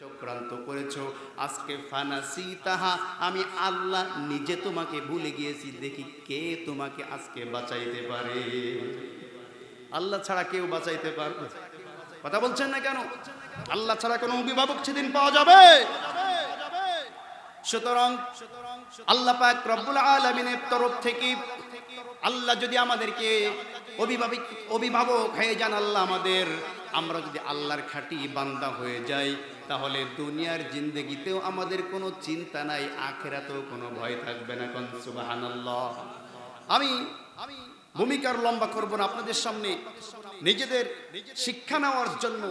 চক্রান্ত করেছো। আজকে ফানাসি তাহা, আমি আল্লাহ নিজে তোমাকে ভুলে গিয়েছি। দেখি কে তোমাকে আজকে বাঁচাইতে পারে। আল্লাহ ছাড়া কেউ বাঁচাইতে পারবে? কথা বলছেন না কেন? আল্লাহ ছাড়া কোনো অভিভাবক সেদিন পাওয়া যাবে? সুতরাং আল্লাহ পাক রব্বুল আলামিনের তরফ থেকে আল্লাহ যদি আমাদেরকে অভিভাবক হয়ে যান, আল্লাহ আমাদের, আমরা যদি আল্লাহর খাঁটি বান্দা হয়ে যাই, তাহলে দুনিয়ার জিন্দেগিতেও আমাদের কোনো চিন্তা নাই, আখিরাতেও কোনো ভয় থাকবে না। কোন সুবহানাল্লাহ। আমি ভূমিকার লম্বা করব না, আপনাদের সামনে নিজেদের শিক্ষা নেওয়ার জন্য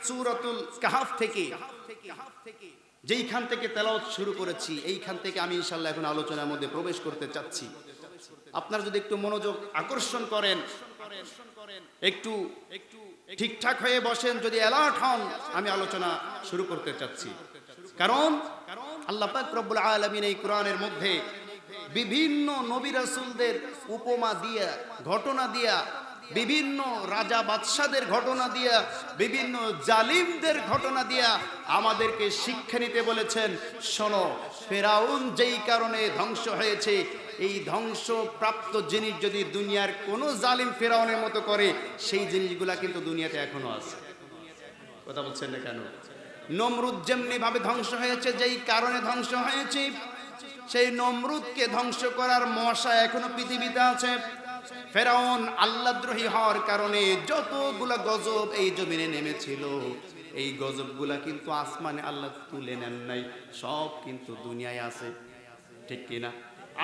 সূরাতুল কাহাফ থেকে, যেইখান থেকে তেলাওয়াত শুরু করেছি, এইখান থেকে আমি ইনশাআল্লাহ এখন আলোচনার মধ্যে প্রবেশ করতে চাচ্ছি। আপনারা যদি একটু মনোযোগ আকর্ষণ করেন, একটু ঠিকঠাক হয়ে বসেন, যদি অ্যালার্ট হন, আমি আলোচনা শুরু করতে চাচ্ছি। কারণ আল্লাহ পাক রব্বুল আলামিন এই কোরআনের মধ্যে বিভিন্ন নবী রাসূলদের উপমা দিয়া, ঘটনা দিয়া, বিভিন্ন রাজা বাদশাদের ঘটনা দিয়া, বিভিন্ন জালিমদের ঘটনা দিয়া আমাদেরকে শিক্ষা নিতে বলেছেন। শোনো, ফেরাউন যেই কারণে ধ্বংস হয়েছে, এই ধ্বংসপ্রাপ্ত জিনিস যদি দুনিয়ার কোনো জালিম ফেরাউনের মতো করে, সেই জিনিসগুলা কিন্তু দুনিয়াতে এখনো আছে। কথা বলছেন না কেন? নমরুদ যেমনি ভাবে ধ্বংস হয়েছে, যেই কারণে ধ্বংস হয়েছে, সেই নমরুদকে ধ্বংস করার মশা এখনো পৃথিবীতে আছে। ফেরাউন আল্লাহদ্রোহী হওয়ার কারণে যতগুলা গজব এই জমিনে নেমেছিল, এই গজবগুলা কিন্তু আসমানে আল্লাহ তুলে নেন নাই, সব কিন্তু দুনিয়ায় আছে। ঠিক কিনা?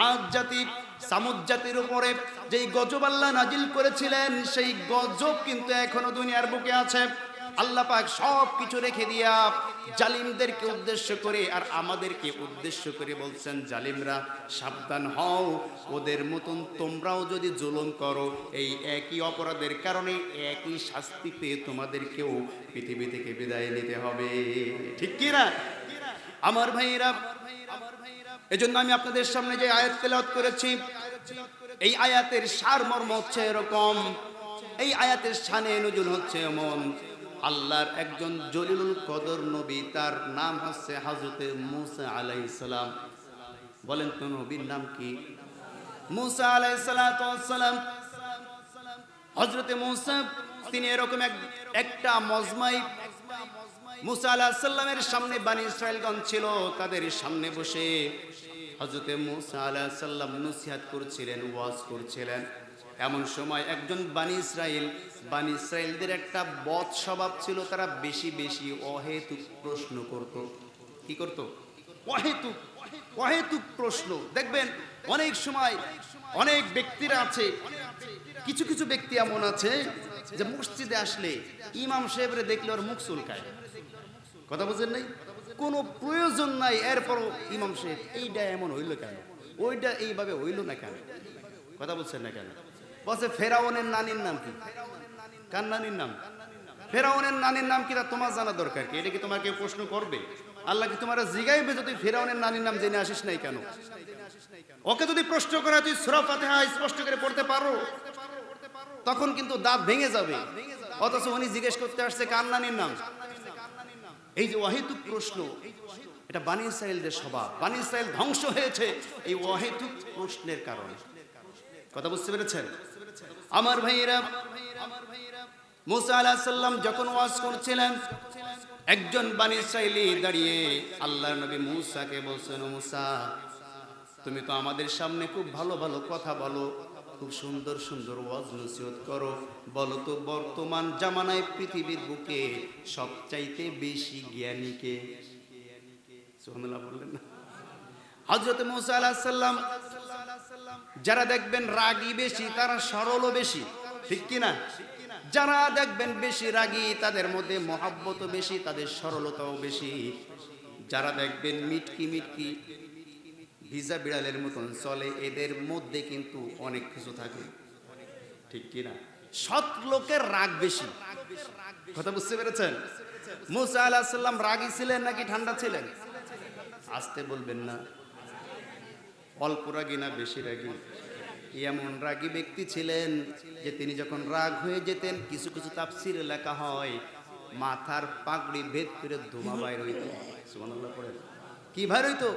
আদ জাতি, সামুদ জাতির উপরে যেই গজব আল্লাহ নাজিল করেছিলেন, সেই গজব কিন্তু এখনো দুনিয়ার বুকে আছে। আল্লাহ পাক সব কিছু রেখে দিয়া জালিমদেরকে উদ্দেশ্য করে আর আমাদেরকে উদ্দেশ্য করে বলছেন, জালিমরা সাবধান হও, ওদের মতন তোমরাও যদি জুলুম করো, এই একই অপরাধের কারণে একই শাস্তি পেয়ে তোমাদেরকেও পৃথিবী থেকে বিদায় নিতে হবে। ঠিক কি না আমার ভাইরা? এজন্য আমি আপনাদের সামনে যে আয়াত তেলাওয়াত করেছি, এই আয়াতের সারমর্ম হচ্ছে এরকম। এই আয়াতের শানে নুজুল হচ্ছে এমন, আল্লাহর একজন জলিলুল কদর নবী, তার নাম হচ্ছে হযরতে মূসা আলাইহিস সালাম। বলেন তো নবীর নাম কি? মূসা আলাইহিস সালাতু ওয়াস সালাম। হযরতে মূসা তিনি এরকম একটা মজমায়, মূসা আলাইহিস সালামের সামনে বনি ইসরাঈলগণ ছিল, তাদের সামনে বসে হযরতে মূসা আলাইহিস সালাম নসিহত করছিলেন, ওয়াজ করছিলেন। এমন সময় একজন বনি ইসরাঈলদের একটা বদ স্বভাব ছিল, তারা বেশি বেশি অহেতুক প্রশ্ন করত। কি করত? অহেতুক প্রশ্ন। দেখবেন অনেক সময় অনেক ব্যক্তিরা আছে, কিছু কিছু ব্যক্তি এমন আছে যে মসজিদে আসলে ইমাম সাহেবরে দেখলে ওর মুখ চুলকায়। কথা বুঝেন নাই? কোনো প্রয়োজন নাই, এরপরও ইমাম সাহেব এইটা এমন হইল কেন, ওইটা এইভাবে হইল না কেন? কথা বলছেন না কেন? বলছে ফেরাউনের নানির নাম কি? কার নানির নাম? ফেরাউনের নানির নাম কি? তা তোমার জানা দরকার কি? এটা কি তোমার কেউ প্রশ্ন করবে? আল্লাহ কি তোমার জিগাইবে যদি ফেরাউনের নানির নাম জেনে আসিস নাই কেন? ওকে যদি প্রশ্ন করা তুই সূরা ফাতিহা স্পষ্ট করে পড়তে পারো, তখন কিন্তু দাঁত ভেঙে যাবে। অথচ উনি জিজ্ঞেস করতে আসছে কার নানির নাম। এই যে অহেতুক প্রশ্ন, এটা বনি ইসরাঈলদের স্বভাব। বনি ইসরাঈল ধ্বংস হয়েছে এই অহেতুক প্রশ্নের কারণে। কথা বুঝতে পেরেছেন আমার ভাইয়েরা? মূসা আলাইহিস সালাম যখন ওয়াজ করছিলেন, একজন বনি ইসরাঈলী দাঁড়িয়ে আল্লাহর নবী মূসাকে বলছেন, মূসা তুমি তো আমাদের সামনে খুব ভালো ভালো কথা বলো, খুব সুন্দর সুন্দর ওয়াজ নসিহত করো, বলো তো বর্তমান জামানায় পৃথিবীর বুকে সবচাইতে বেশি জ্ঞানী কে? সুবহানাল্লাহ বললেন না? হযরত মূসা আলাইহিস সালাম, যারা দেখবেন রাগী বেশি তারা সরলও বেশি। ঠিক কি না? যারা দেখবেন বেশি রাগী তাদের মধ্যে মহব্বতও বেশি, তাদের সরলতাও বেশি। যারা দেখবেন মিটকি মিটকি ভিজা বিড়ালের মতন চলে, এদের মধ্যে কিন্তু অনেক কিছু থাকে। ঠিক কি না? সৎ লোকের রাগ বেশি। কথা বুঝতে পেরেছেন? মূসা আলাইহিস সালাম রাগী ছিলেন নাকি ঠান্ডা ছিলেন? আসতে বলবেন না। অল্প রাগী না বেশি রাগী? এমন রাগী ব্যক্তি ছিলেন যে তিনি যখন রাগ হয়ে যেতেন, কিছু কিছু তাফসীরে লেখা হয় মাথার পাগড়ি ভেদ করে ধোঁয়া বাইর হইত। সুবহানাল্লাহ পড়ে কি বাইর হইতো?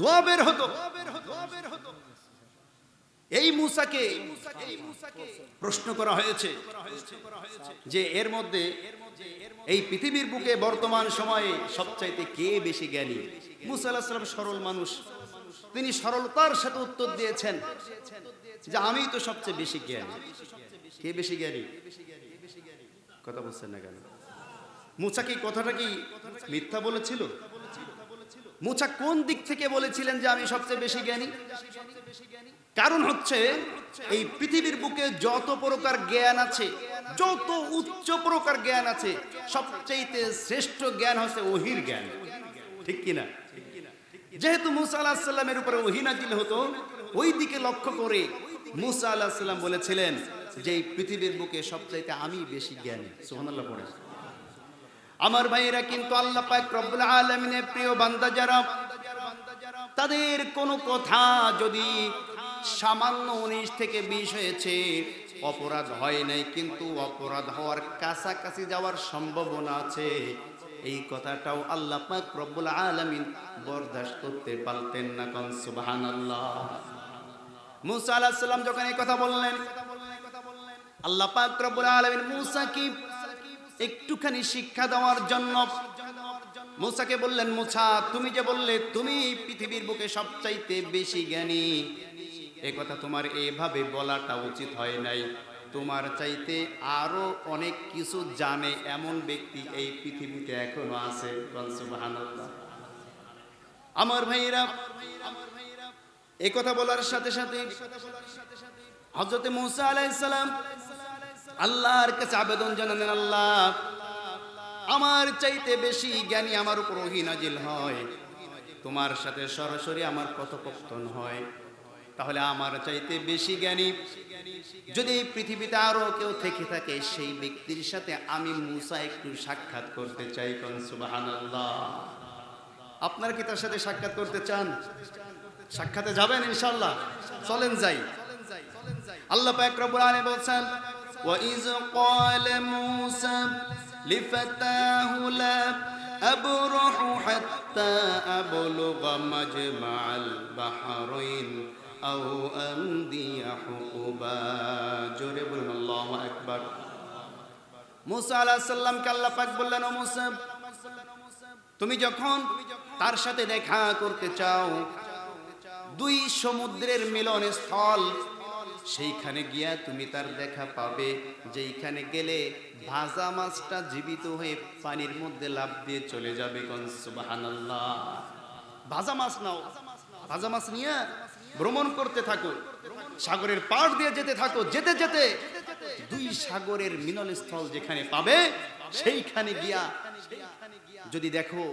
ধোঁয়া বের হতো। এই মূসাকে প্রশ্ন করা হয়েছে যে এর মধ্যে এই পৃথিবীর বুকে বর্তমান সময়ে সবচাইতে কে বেশি জ্ঞানী? মূসা আলাইহিস সালাম সরল মানুষ, তিনি সরলতার সাথে উত্তর দিয়েছেন যে আমি তো সবচেয়ে বেশি জ্ঞানী। কে বেশি জ্ঞানী? কথা বলছেন না কেন? মূসা কি কথাটা কি মিথ্যা বলেছিল? মূসা কোন দিক থেকে বলেছিলেন যে আমি সবচেয়ে বেশি জ্ঞানী? কারণ হচ্ছে এই পৃথিবীর বুকে যত প্রকার জ্ঞান আছে, যত উচ্চ প্রকার জ্ঞান আছে, সবচেয়ে শ্রেষ্ঠ জ্ঞান হচ্ছে ওহীর জ্ঞান। ঠিক কিনা? যেহেতু মূসা আলাইহিস সালামের উপরে ওহী নাযিল হতো, ওই দিকে লক্ষ্য করে মূসা আলাইহিস সালাম বলেছিলেন যে এই পৃথিবীর বুকে সবচাইতে আমি বেশি জ্ঞানী। সুবহানাল্লাহ পড়ে। আমার ভাইয়েরা, কিন্তু আল্লাহ পাক রব্বুল আলামিনের প্রিয় বান্দা যারা, তাদের কোনো কথা যদি সামান্য 19 থেকে 20 হয়েছে, অপরাধ হয় নাই, কিন্তু অপরাধ হওয়ার কাছাকাছি যাওয়ার সম্ভাবনা আছে, এই কথাটাও আল্লাহ পাক রব্বুল আলামিন বরদাস্ত করতে পারতেন না। কোন সুবহানাল্লাহ। মূসা আলাইহিস সালাম যখন এই কথা বললেন, আল্লাহ পাক রব্বুল আলামিন মূসাকে একটুখানি শিক্ষা দেওয়ার জন্য মূসাকে বললেন, মূসা তুমি যে বললে তুমি পৃথিবীর বুকে সবচাইতে বেশি জ্ঞানী, এই কথা তোমার এভাবে বলাটা উচিত হয় নাই। তোমার চাইতে আরো অনেক কিছু জানে এমন ব্যক্তি এই পৃথিবীতে এখনো আছে। সুবহানাল্লাহ। আমার ভাইরা, এই কথা বলার সাথে সাথে হযরত মূসা আলাইহিস সালাম আল্লাহর কাছে আবেদন জানালেন, আল্লাহ আমার চাইতে বেশি জ্ঞানী আমার উপর ওহী নাজিল হয়, তোমার সাথে সরাসরি আমার কথোপকথন হয়, তাহলে আমার চাইতে বেশি জ্ঞানী যদি পৃথিবীতে আরো কেউ থেকে থাকে, সেই ব্যক্তির সাথে আমি মূসা একটু সাক্ষাৎ করতে চাই। কোন সুবহানাল্লাহ। আপনারা কি তার সাথে সাক্ষাৎ করতে চান? সাক্ষাতে যাবেন ইনশাআল্লাহ? চলেন যাই। আল্লাহ পাক রব্বুল আলামিন বলেন, وَإِذْ قَالَ مُوسَى لِفَتَاهُ لَا أَبْرَحُ حَتَّى أَبْلُغَ مَجْمَعَ الْبَحْرَيْنِ أَوْ أَمْضِيَ حُقُبًا। জোরে বলুন আল্লাহু আকবার। মূসা আলাইহিস সালামকে আল্লাহ পাক বললেন, ও মূসা, তুমি যখন তার সাথে দেখা করতে চাও, দুই সমুদ্রের মিলন স্থল, সেইখানে গিয়া তুমি তার দেখা পাবে, যেইখানে গেলে ভাজা মাছটা জীবিত হয়ে পানির মধ্যে লাফ দিয়ে চলে যাবে। কোন সুবহানাল্লাহ। ভাজা মাছ নাও, ভাজা মাছ নিয়ে ভ্রমণ করতে থাকো, সাগরের পাড় দিয়ে যেতে থাকো, যেতে যেতে দুই সাগরের মিলনস্থল যেখানে পাবে, সেইখানে গিয়া যদি দেখো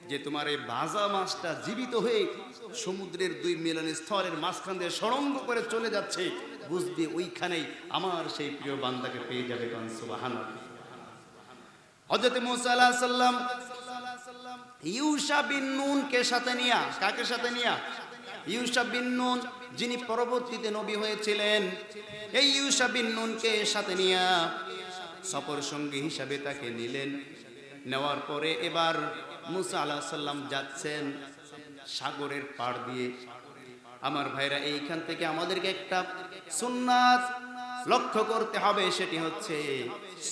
যে তোমার এই ভাজা মাছটা জীবিত হয়ে সমুদ্রের দুই মিলনস্থলের মাঝখান দিয়ে সরঙ্গ করে চলে যাচ্ছে, বুঝবে ওইখানেই আমার সেই প্রিয় বান্দাকে পেয়ে যাবে। কোন সুবহানাল্লাহ। হযরত মূসা আলাইহিস সালাম ইউশা বিন নুনকে সাথে নিয়া, কাকে সাথে নিয়া? ইউশা বিন নুন, যিনি পরবর্তীতে নবী হয়েছিলেন, এই ইউশা বিন নুনকে সাথে নিয়া সফর সঙ্গী হিসাবে তাকে নিলেন। নেওয়ার পরে এবার মূসা আলাইহিস সালাম যাচ্ছেন সাগরের পাড় দিয়ে। আমার ভাইরা, এইখান থেকে আমাদেরকে একটা সুন্নাত লক্ষ্য করতে হবে, সেটি হচ্ছে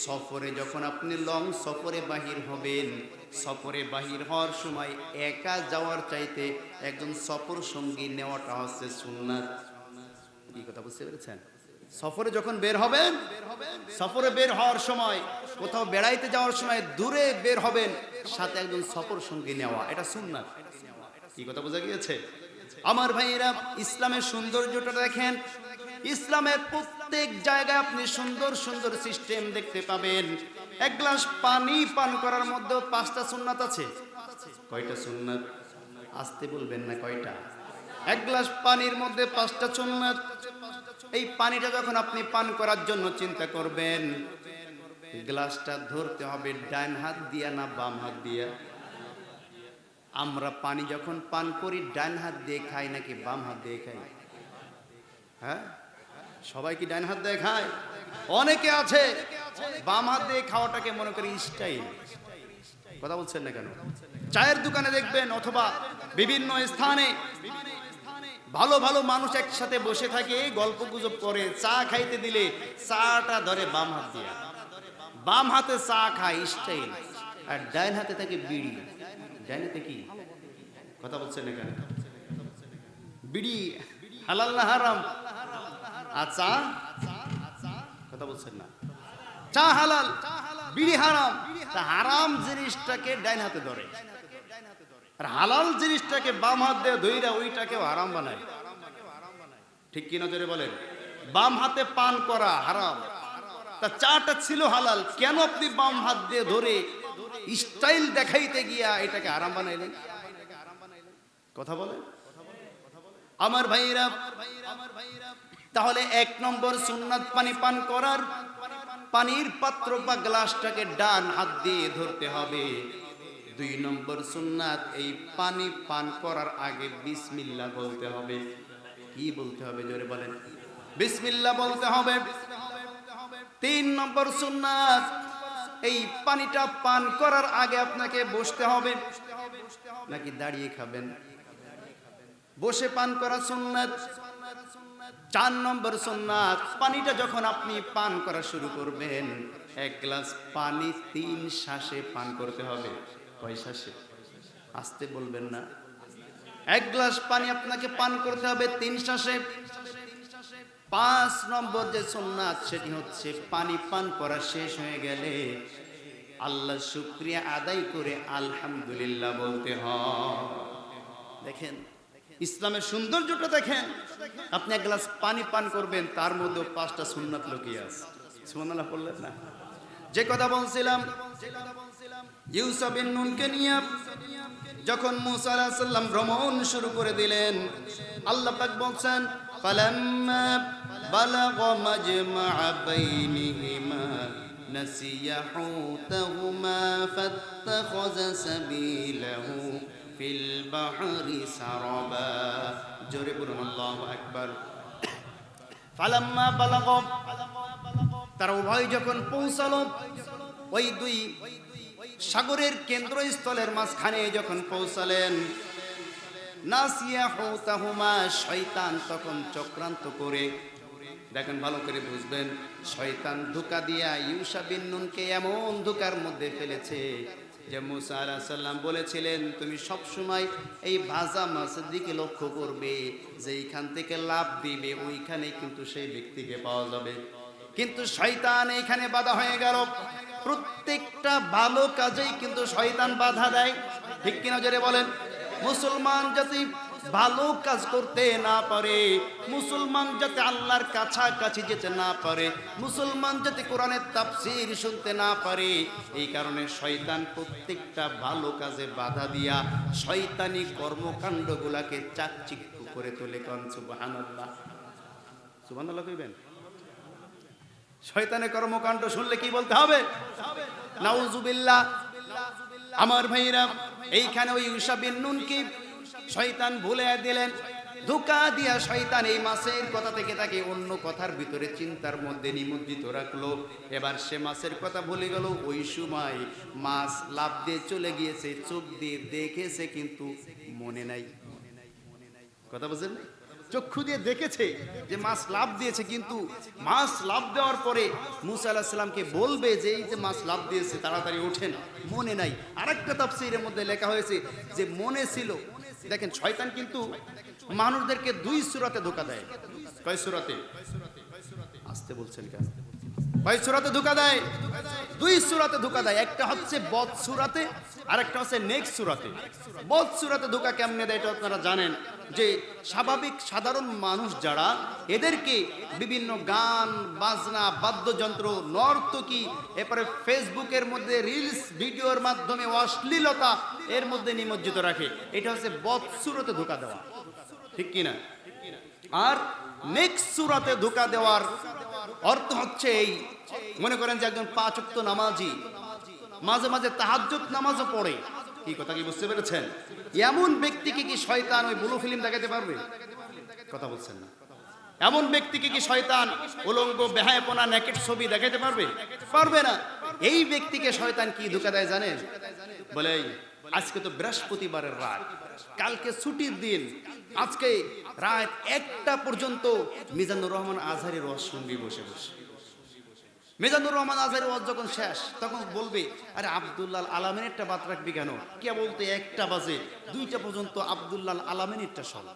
সফরে যখন আপনি লং সফরে বাহির হবেন, সফরে বাহির হওয়ার সময় একা যাওয়ার চাইতে একজন সফর সঙ্গী নেওয়াটা হচ্ছে সুন্নাত। কি কথা বুঝতে পেরেছেন? সফরে যখন বের হবেন, সফরে বের হওয়ার সময়, কোথাও বেড়াইতে যাওয়ার সময় দূরে বের হবেন, সাথে একজন সফর সঙ্গী নেওয়া, এটা সুন্নাত। কি কথা বোঝা গিয়েছে? আমার ভাইয়েরা, ইসলামের সৌন্দর্যটা দেখেন। ইসলামের প্রত্যেক জায়গায় আপনি সুন্দর সুন্দর সিস্টেম দেখতে পাবেন। এক গ্লাস পানি পান করার মধ্যে 5টা সুন্নাত আছে। কয়টা সুন্নাত? আসতে বলবেন না, কয়টা? এক গ্লাস পানির মধ্যে 5টা সুন্নাত। এই পানিটা যখন আপনি পান করার জন্য চিন্তা করবেন, গ্লাসটা ধরতে হবে ডান হাত দিয়া না বাম হাত দিয়া? আমরা পানি যখন পান করি ডান হাত দিয়ে খাই নাকি বাম হাত দিয়ে খাই? হ্যাঁ, সবাই কি ডান হাত দিয়ে খায়? অনেকে আছে বাম হাত দিয়ে খাওয়াটাকে মনে করি স্টাইল। কথা বলছেন না কেন? চায়ের দোকানে দেখবেন অথবা বিভিন্ন স্থানে ভালো ভালো মানুষ একসাথে বসে থাকে, গল্প গুজব করে, চা খাইতে দিলে চাটা ধরে বাম হাত দিয়ে, বাম হাতে চা খায় স্টাইল, আর ডাইন হাতে থাকে বিড়ি। ডাইন হাতে কি? কথা বলছেন না কেন? বিড়ি হালাল না হারাম? আর চা? কথা বলছেন না? চা হালাল, বিড়ি হারাম। তা হারাম জিনিসটাকে ডাইন হাতে ধরে, আর হালাল জিনিসটাকে বাম হাত দিয়ে ধইরা ওইটাকেও হারাম বানায়। ঠিক কি নজরে বলেন? বাম হাতে পান করা হারাম, তা চাটা ছিল হালাল, কেন আপনি বাম হাত দিয়ে ধরে স্টাইল দেখাইতে গিয়া এটাকে হারাম বানাইলেন? কথা বলেন আমার ভাইরা। তাহলে 1 নম্বর সুন্নাত পানি পান করার, পানির পাত্র বা গ্লাসটাকে ডান হাত দিয়ে ধরতে হবে। 2 নম্বর সুন্নাত, এই পানি পান করার আগে বিসমিল্লাহ বলতে হবে। কি বলতে হবে জোরে বলেন? বিসমিল্লাহ বলতে হবে। 3 নম্বর সুন্নাত, এই পানিটা পান করার আগে আপনাকে বসতে হবে, নাকি দাঁড়িয়ে খাবেন? বসে পান করা সুন্নাত। 4 নম্বর সুন্নাত, পানিটা যখন আপনি পান করা শুরু করবেন, 1 গ্লাস পানি 3 শ্বাসে পান করতে হবে। কয় শ্বাসে? আস্তে বলবেন না। 1 গ্লাস পানি আপনাকে পান করতে হবে 3 শ্বাসে। 5 নম্বর যে সুন্নাত, সেটি হচ্ছে পানি পান করা শেষ হয়ে গেলে আল্লাহর শুকরিয়া আদায় করে আলহামদুলিল্লাহ বলতে হয়। দেখেন ইসলামের সৌন্দর্যটা দেখেন। আপনি 1 গ্লাস পানি পান করবেন, তার মধ্যে 5টা সুন্নাত লুকিয়ে আছে। সুবহানাল্লাহ বললেন না? যে কথা বলছিলাম, ইউসুফ বিন নুনকে নিয়ে যখন মুসা আলাইহিস সালাম ভ্রমণ শুরু করে দিলেন, আল্লাহ পাক বলছেন ফালাম্মা বালাগা মাজমা'a বাইনিহিমা নাসিয়া হুতাহুমা ফাত্তাখাযা সাবিলাহু ফিল বাহরি সারাবা। জোরে বলুন আল্লাহু আকবার। ফালাম্মা বালাগা, তারা উভয় যখন পৌঁছালো ওই 2 সাগরের কেন্দ্রস্থলের মাঝখানে যখন পৌঁছালেন, নাসিয়া হুতাহুমা, শয়তান তখন চক্রান্ত করে, দেখেন ভালো করে বুঝবেন, শয়তান ধোঁকা দিয়া ইউসুফ বিন নুনকে এমন ধোঁকার মধ্যে ফেলেছে যে মুসা আলাইহিস সালাম বলেছিলেন তুমি সব সময় এই ভাজা মাছের দিকে লক্ষ্য করবে, যেইখান থেকে লাভ দিবে ওইখানে কিন্তু সেই ব্যক্তিকে পাওয়া যাবে। কিন্তু শয়তান এইখানে বাধা হয়ে গেল। প্রত্যেকটা ভালো কাজেই কিন্তু শয়তান বাধা দেয়। ঠিক কিনা জোরে বলেন? মুসলমান যাতে ভালো কাজ করতে না পারে, মুসলমান যাতে আল্লাহর কাছাকাছি যেতে না পারে, মুসলমান যাতে কোরআনের তাফসীর শুনতে না পারে, এই কারণে শয়তান প্রত্যেকটা ভালো কাজে বাধা দিয়া শয়তানি কর্মকাণ্ডগুলাকে চাকচিক্য করে তোলে। কোন সুবহানাল্লাহ? সুবহানাল্লাহ কইবেন? শয়তানের কর্মকাণ্ড শুনলে কি বলতে হবে? নাউজুবিল্লাহ। আমার ভাইরা, এইখানে ওই ইউসুফ বিন নুনকে শয়তান ভুলে দিলেন, ধোঁকা দিয়া শয়তান এই মাছের কথা থেকে তাকে অন্য কথার ভিতরে চিন্তার মধ্যে নিমজ্জিত রাখলো। এবার সে মাছের কথা ভুলে গেল। ওই সময় মাছ লাফ দিয়ে চলে গিয়েছে, চোখ দিয়ে দেখেছে কিন্তু মনে নাই। কথা বুঝলেন? চক্ষু দিয়ে দেখেছে যে মাছ লাফ দিয়েছে, কিন্তু মাছ লাফ দেওয়ার পরে মুসা আলাইহিস সালামকে বলবে যে এই যে মাছ লাফ দিয়েছে তাড়াতাড়ি ওঠেন, মনে নাই। আরেকটা তাফসীরের মধ্যে লেখা হয়েছে যে মনে ছিল। দেখেন শয়তান কিন্তু মানুষদেরকে 2 সূরাতে ধোঁকা দেয়। কয় সূরাতে? আসতে বলছেন কেন? কয় সূরাতে ধোঁকা দেয়? 2 সূরাতে ধোঁকা দেয়। একটা হচ্ছে বদ সূরাতে, আরেকটা হচ্ছে নেক্সট সূরাতে। বদ সূরাতে ধোঁকা কেমনে দেয় এটা আপনারা জানেন, যে স্বাভাবিক সাধারণ মানুষ যারা, এদেরকে বিভিন্ন গান বাজনা বাদ্যযন্ত্র নর্তকী, এরপরে ফেসবুকের মধ্যে রিলস ভিডিওর মাধ্যমে অশ্লীলতা এর মধ্যে নিমজ্জিত রাখে। এটা হচ্ছে বদ সূরাতে ধোঁকা দেওয়া। ঠিক কিনা? আর নেক্সট সূরাতে ধোঁকা দেওয়ার অর্থ হচ্ছে এই, মনে করেন যে একজন 5 ওয়াক্ত নামাজি, মাঝে মাঝে তাহাজ্জুদ নামাজও পড়ে। কি কথা কি বুঝতে পেরেছেন? এমন ব্যক্তিকে কি শয়তান ওই ব্লু ফিল্ম দেখাতে পারবে? কথা বলছেন না? এমন ব্যক্তিকে কি শয়তান উলঙ্গ বেহায়াপনা নেকেট ছবি দেখাতে পারবে? পারবে না। এই ব্যক্তিকে শয়তান কি ধোঁকা দেয় জানেন? বলে আজকে তো বৃহস্পতিবারের রাত, কালকে ছুটির দিন, আজকে রাত 1টা পর্যন্ত মিজানুর রহমান আজহারের ওয়াজ শুনবি বসে বসে। মিজানুর রহমান আজহারের ওয়াজ যখন শেষ তখন বলবে, আরে আব্দুল্লাহ আলামিনেরটা বাদ রাখবি কেন? কে বলতে 1টা বাজে, 2টা পর্যন্ত আব্দুল্লাহ আলামিনেরটা শোন।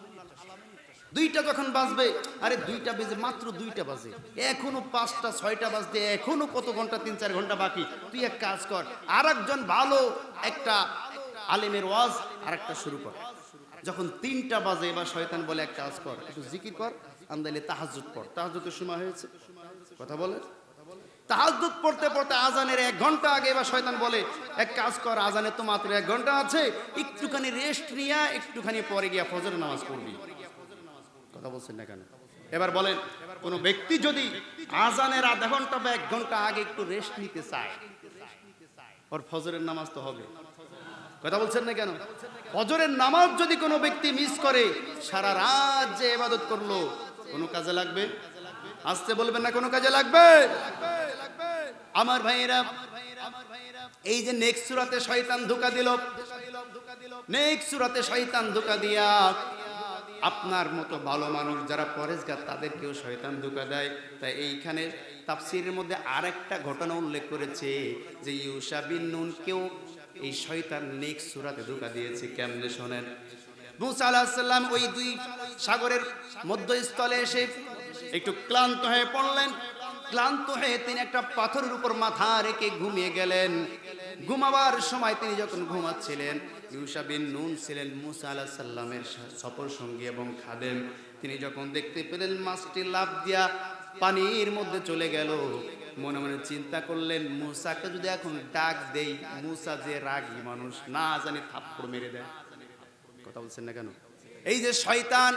2টা যখন বাজবে, আরে 2টা বেজে মাত্র 2টা বাজে, এখনো 5টা 6টা বাজতে এখনো কত ঘন্টা, 3-4 ঘন্টা বাকি। তুই এক কাজ কর, আর একজন ভালো একটা আলেমের ওয়াজ আর একটা শুরু কর। যখন 3টা বাজে এবার শয়তান বলে এক কাজ কর, একটু জিকির কর, আন্দাইলে তাহাজ্জুদ পড়। তাহাজ্জুদের সময় হয়েছে, কথা বলে। তাহাজ্জুদ পড়তে পড়তে আজানের 1 ঘন্টা আগে এবার শয়তান বলে এক কাজ কর, আজানের তো মাত্র 1 ঘন্টা আছে, একটুখানি রেস্ট নিয়া একটুখানি পরে গিয়া ফজরের নামাজ পড়বি। কথা বলছেন না কেন? এবার বলেন, কোন ব্যক্তি যদি আজানের আধা ঘন্টা বা 1 ঘন্টা আগে একটু রেস্ট নিতে চায়, ওর ফজরের নামাজ তো হবে। কথা বলছেন না কেন? ফজরের নামাজ যদি কোনো ব্যক্তি মিস করে, সারা রাত যে ইবাদত করলো কোনো কাজে লাগবে? আসতে বলবেন না কোনো কাজে লাগবে? আমার ভাইয়েরা, এই যে নেক্সট সূরাতে শয়তান ধোঁকা দিল, নেক্সট সূরাতে শয়তান ধোঁকা দিয়া আপনার মতো ভালো মানুষ যারা পরেশগার তাদেরকেও শয়তান ধোঁকা দেয়। তাই এইখানে তাফসীরের মধ্যে আরেকটা ঘটনা উল্লেখ করেছে যে ইউশা বিন নুনকেও এই শয়তান নেক্সট সূরাতে ধোঁকা দিয়েছে। কেমনে শোনেন। মুসা আলাইহিস সালাম ওই 2 সাগরের মধ্যস্থলে এসে একটু ক্লান্ত হয়ে পড়লেন। ক্লান্ত হয়ে তিনি একটা পাথরের উপর মাথা রেখে ঘুমিয়ে গেলেন। ঘুমাবার সময় তিনি যখন ঘুমাচ্ছিলেন, ইউশা বিন নুন ছিলেন মুসা আলাইহিস সালামের সফর সঙ্গী এবং খাদেম। তিনি যখন দেখতে পেলেন মাছটি লাফ দিয়া পানির মধ্যে চলে গেল, মনে মনে চিন্তা করলেন, মুসাকে যদি এখন ডাক দেই, মুসা যে রাগী মানুষ, না জানি থাপ্পড় মেরে দেয়। কথা বলছেন না কেন? এই যে শয়তান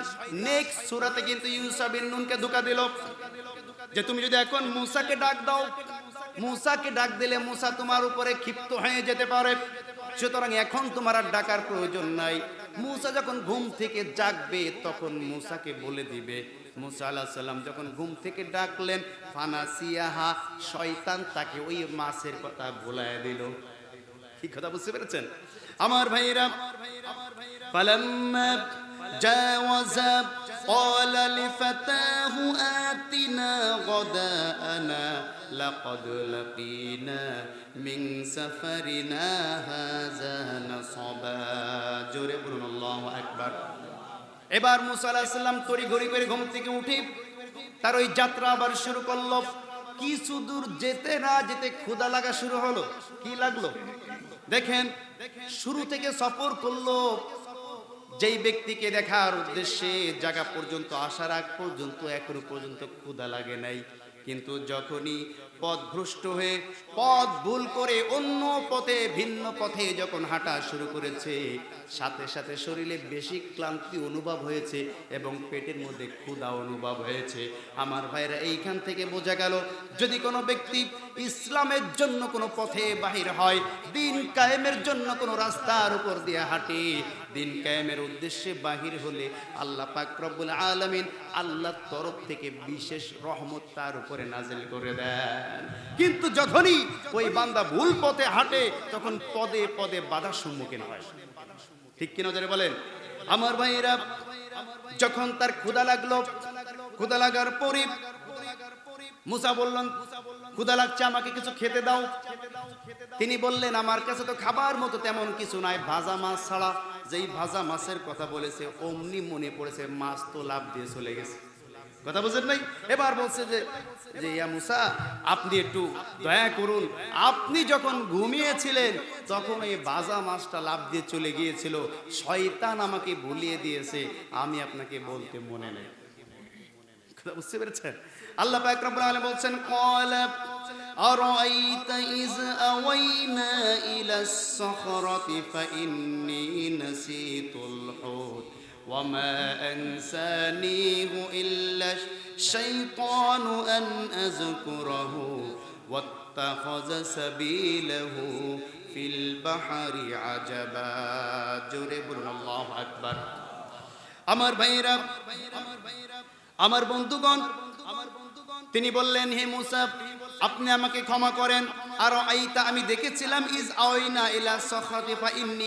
নেক্সট সূরাতে কিন্তু ইউসা বিন নুনকে ধোঁকা দিল যে তুমি যদি এখন মুসাকে ডাক দাও, মুসাকে ডাক দিলে মুসা তোমার উপরে ক্ষিপ্ত হয়ে যেতে পারে, সুতরাং এখন তোমার আর ডাকার প্রয়োজন নাই। মুসা যখন ঘুম থেকে জাগবে তখন মুসাকে বলে দিবে। মুসা আলাইহিস সালাম যখন ঘুম থেকে ডাকলেন, ফানাসিয়াহা, শয়তান তাকে ওই মাছের কথা ভুলায় দিল। কি কথা বুঝতে পেরেছেন আমার ভাইরা? ফালাম্মা জাওয়াজা قال لفتاه آتنا غداءنا لقد لقينا من سفرنا هذا نصبا জোরে বলুন আল্লাহু আকবার। এবার মুসা আলাইহিস সালাম তড়িঘড়ি করে ঘুম থেকে উঠে তার ওই যাত্রা আবার শুরু করলো। কিছু দূর যেতে না যেতে ক্ষুধা লাগা শুরু হলো। কি লাগলো দেখেন, শুরু থেকে সফর করলো, যেই ব্যক্তিকে দেখার উদ্দেশ্যে জায়গা পর্যন্ত আসার আগ পর্যন্ত এখনো পর্যন্ত ক্ষুধা লাগে নাই, কিন্তু যখনই পথ ভ্রষ্ট হয়ে পথ ভুল করে অন্য পথে ভিন্ন পথে যখন হাঁটা শুরু করেছে, সাথে সাথে শরীরে বেশি ক্লান্তি অনুভব হয়েছে এবং পেটের মধ্যে ক্ষুধা অনুভব হয়েছে। আমার ভাইরা, এইখান থেকে বোঝা গেল যদি কোনো ব্যক্তি ইসলামের জন্য কোনো পথে বাহির হয়, দিন কায়েমের জন্য কোনো রাস্তার উপর দিয়ে হাঁটে, দিন কায়েমের উদ্দেশ্যে বাহির হলে আল্লাহ পাক রব্বুল আলামিন আল্লাহর তরফ থেকে বিশেষ রহমত তার উপরে নাজিল করে দেন। কিন্তু যখনই ওই বান্দা ভুল পথে হাঁটে তখন পদে পদে বাধার সম্মুখীন হয়। ঠিক কিনা যারা বলেন আমার ভাইরা? যখন তার ক্ষুধা লাগলো, ক্ষুধা লাগার পরে মুসা বললেন, ক্ষুধা লাগছে, আমাকে কিছু খেতে দাও। তিনি বললেন, আমার কাছে তো খাবার মতো তেমন কিছু নাই, ভাজা মাছ ছাড়া। যেই ভাজা মাছের কথা বলেছে অমনি মনে পড়েছে মাছ তো লাভ দিয়ে চলে গেছে। কথা বুঝেন নাই? এবার বলছে যে ইয়া মুসা, আপনি একটু দয়া করুন, আপনি যখন ঘুমিয়েছিলেন তখন এই ভাজা মাছটা লাভ দিয়ে চলে গিয়েছিল, শয়তান আমাকে ভুলিয়ে দিয়েছে, আমি আপনাকে বলতে মনে নেই। কথা বুঝতে পেরেছেন? আল্লাহ পাক রব্বুল আলামিন বলছেন, ক্বালা আরাআইতা ইয আওয়াইনা ইলাস সাখরাতি ফাইন্নী নাসিতুল হুত ওয়া মা আনসানিহু ইল্লা শাইতানু আন আযকুরাহু ওয়াত্তাখাযা সাবিলাহু ফিল বাহরি আজাবা। জোরে বলুন আল্লাহু আকবার। আমার ভাইরা, আমার বন্ধুগণ, তিনি বললেন, হে মূসা, আপনি আমাকে ক্ষমা করেন। আর আইতা, আমি দেখেছিলাম, ইজ আওয়াইনা ইলা সাখরাতি ফা ইন্নী